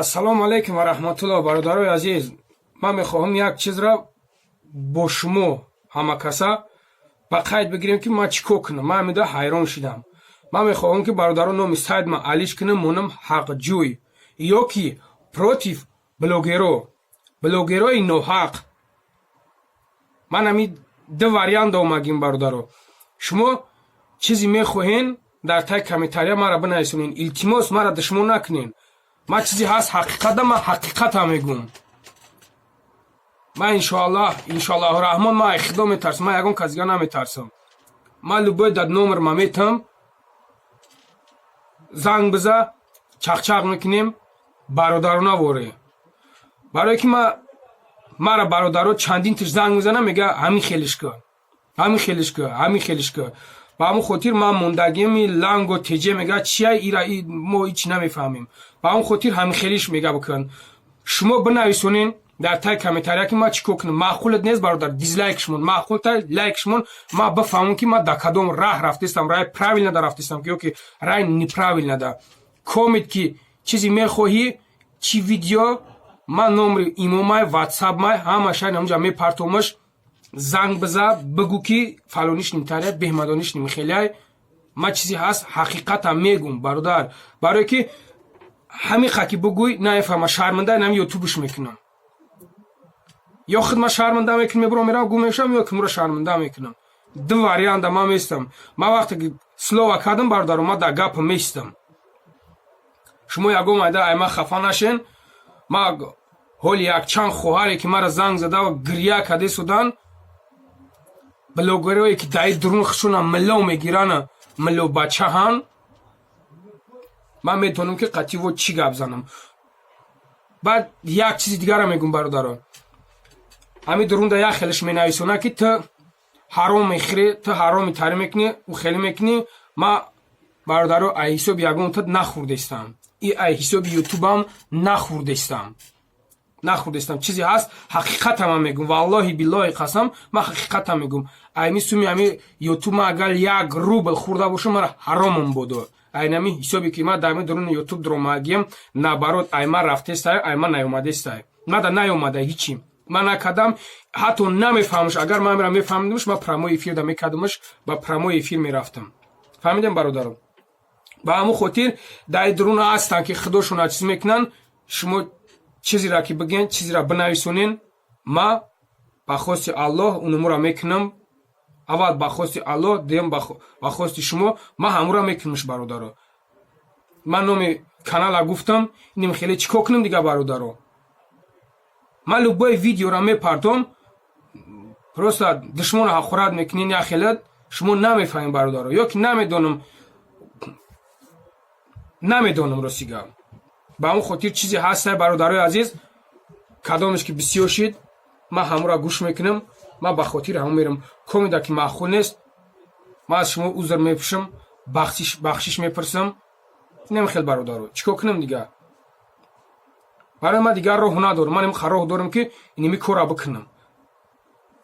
ассалому алайкум ва раҳматуллоҳ. бародарои азиз, ман мехоҳам як чизро бо шумо ҳамакаса ба қайд бигирем ки ман чӣ кор кунам. ман ҳамида ҳайрон шидам. ман мехоҳам ки бародаро номи сайт ман алиш кунам, монам ҳақҷӯй ё ки против блогерои ноҳақ. ман ҳами ду вариант омагим. бародаро, шумо чизе мехоҳен дар таи комментария мара бинависонен. илтимос мара душмон накунен. ман чизе ҳаст ҳақиқата, ман ҳақиқата мегӯм. ман иншоаллоҳу раҳмон ман худо метарсам. ман ягон кас дига наметарсам. ман любой дад номер ма метам занг биза, чақчақ мекунем, бародарона воре. барое ки мара бародаро чандин тиш занг мезана, мега ҳамин хелишка. ба ҳамун хотир ман мондагиами ланго теҷе мега чия ира мо ҳич намефаҳмем. ба ҳамун хотир ҳамин хелиш мега бикун. шумо бинависонен дар таи комментария ки ман чӣ кор кунам. маъқулат нест бародар, дизлайк шумон, маъқулта лайк шумон. ман бафаҳмам ки ман дар кадом раҳ рафтаистам, раҳи правилнада рафтаистам ё ки раҳи неправилнада. комент ки чизе мехоҳӣ, чӣ видео, ман номери имомай, ватсап май ҳамаша ҳамҷа мепартомаш. занг биза, бигӯ ки фалониш нимтария, беҳмадониш нимихелай. ман чизе ҳаст ҳақиқата мегӯм бародар. барое ки ҳамиқа ки бигӯй намефаҳма, шарманда нами ютубиш мекунам. ё худ ман шарманда мекунам, мебурам мерам гум мешавам, ё ки муро шарманда мекунам. ду варианта ман меистам. ман вақте ки слова кардам бародаро, ман дар гапа меистам. шумо ягон майда ай ман хафа нашен. ман ҳоли якчанд хоҳаре ки мара занг зада ва гирья карда судан, блогерое ки даи дурун хушуна милло мегирана, милло бачаҳан. ман метонам ки қатъи во чӣ гап занам. баъд як чизи дигара мегӯм бародаро. ҳамин дурунда як хелиш менависона ки ту ҳаром мехӯрӣ, ту ҳароми тарӣ мекунӣ, ӯ хеле мекунӣ. ман бародаро ай ҳисоби ягон ту нахӯрдаистам. и ай ҳисоби ютубам нахӯрдаистам. чизе ҳаст ҳақиқата ман мегӯм. валлоҳи биллоҳи қасам, ман ҳақиқата мегӯм. айми суми ами ютуб ман агар 1 рубл хӯрда бошам, мара ҳаромам бодо. айнами ҳисоби ки ман дар дуруни ютуб дуромагиям, наоборот ай ман рафтестай, ай ман наёмадестай. ман да наёмада ҳичи ман накардам. ҳатто намефаҳмаш. агар ман мера мефаҳмидимаш, ман прямой эфир да мекардамаш, ба прямой эфир мерафтам. фаҳмидем бародаро? ба ҳамун хотир дар дуруна ҳастанд ки худошона чиз мекунанд. шумо чизеро ки бигӯен, чизеро бинависонен. ман ба хости аллоҳ унумуро мекунам. аввал ба хости аллоҳ, дуюм ба хости шумо. ман ҳамуро мекунамш бародаро. ман номи канала гуфтам. иним хеле чӣ кор кунам дига бародаро? ман любое видеоро мепартом. просто душмон ҳақорат мекунен як хелат. шумо намефаҳмем бародаро, ё ки намедонам рости гап. ба ҳамун хотир чизе ҳастай бародарои азиз, кадомеш ки бисёр шид, ман ҳамуро гӯш мекунам. ман ба хотири ҳамон мерам. комеда ки маъқул нест, ман аз шумо узр мепӯшам, бахшиш мепурсам. намехел бародаро, чӣ кор кунам дига? барои ман дигар роҳ надорам. ман роҳ дорам ки иними кора бикунам.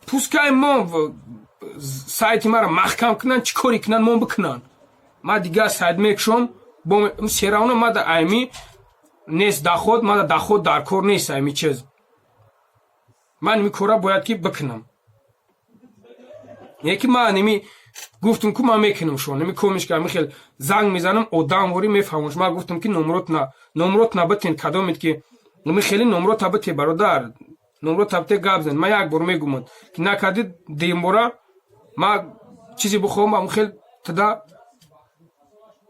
пускай мо сайти мара маҳкам кунанд, чӣ коре кунанд мо бикунанд. ман дигар сайт мекушам. серавна ман да айми нест даход, ман да даход дар кор нест айми чиз. ман ними кора бояд ки бикунам. не ки ман ними гуфтам ки ман мекунам шо. ними комиш ки хел занг мезанам, одамвори мефаҳмаш. ман гуфтам ки номрот набитен, кадомет ки ними хели номрот табите бародар. номрот табите гап зан. ман як бор мегӯмад ки накарди дембора ман чизе бихоҳам, ҳамун хел туда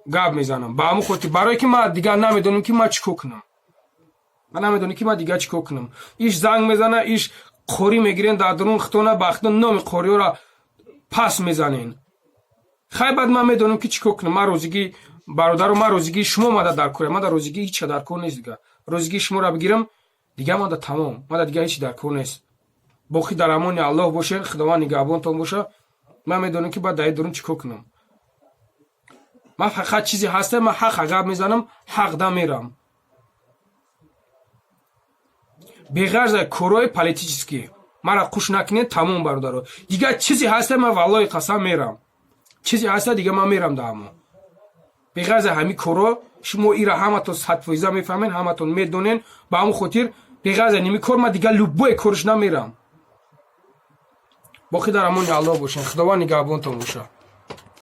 гап мезанам. ба ҳамун хотир барое ки ман дигар намедонам ки ман чӣ кор кунам. ман намедонам ки ман дигар чӣ кор кунам. иш занг мезана, иш қорӣ мегирен дар дурун хитона ба хитон номи қориёро пас мезанен. хай баъд ман медонам ки чӣ кор кунам. ман розигӣ бародаро, ман розигӣ шумо мада дар кор. ман да розигӣ ҳича дар кор нест дига. розигӣ шуморо бигирам дига ман да тамом. ман да дига ҳич дар кор нест. боқӣ дар амони аллоҳ бошед. худованд нигаҳбонтон боша. ман медонам ки баъд дар дурун чӣ кор кунам. ман фақат чизе ҳаста, ман ҳақа гап мезанам, ҳақда мерам. беғарз корои политически мара қуш накунед, тамом бародаро. дига чизе ҳаста, ман валлоҳи қасам мерам. чизе ҳаста дига ман мерам да ҳамо. беғарз ҳамин коро шумо ира ҳаматон 100% мефаҳмед, ҳаматон медонен. Ба ҳамон хотир беғаза ними кор ма дигар любое корш намерам. боқӣ дар амони Аллоҳ бошен. Худованд нигаҳбонтон боша.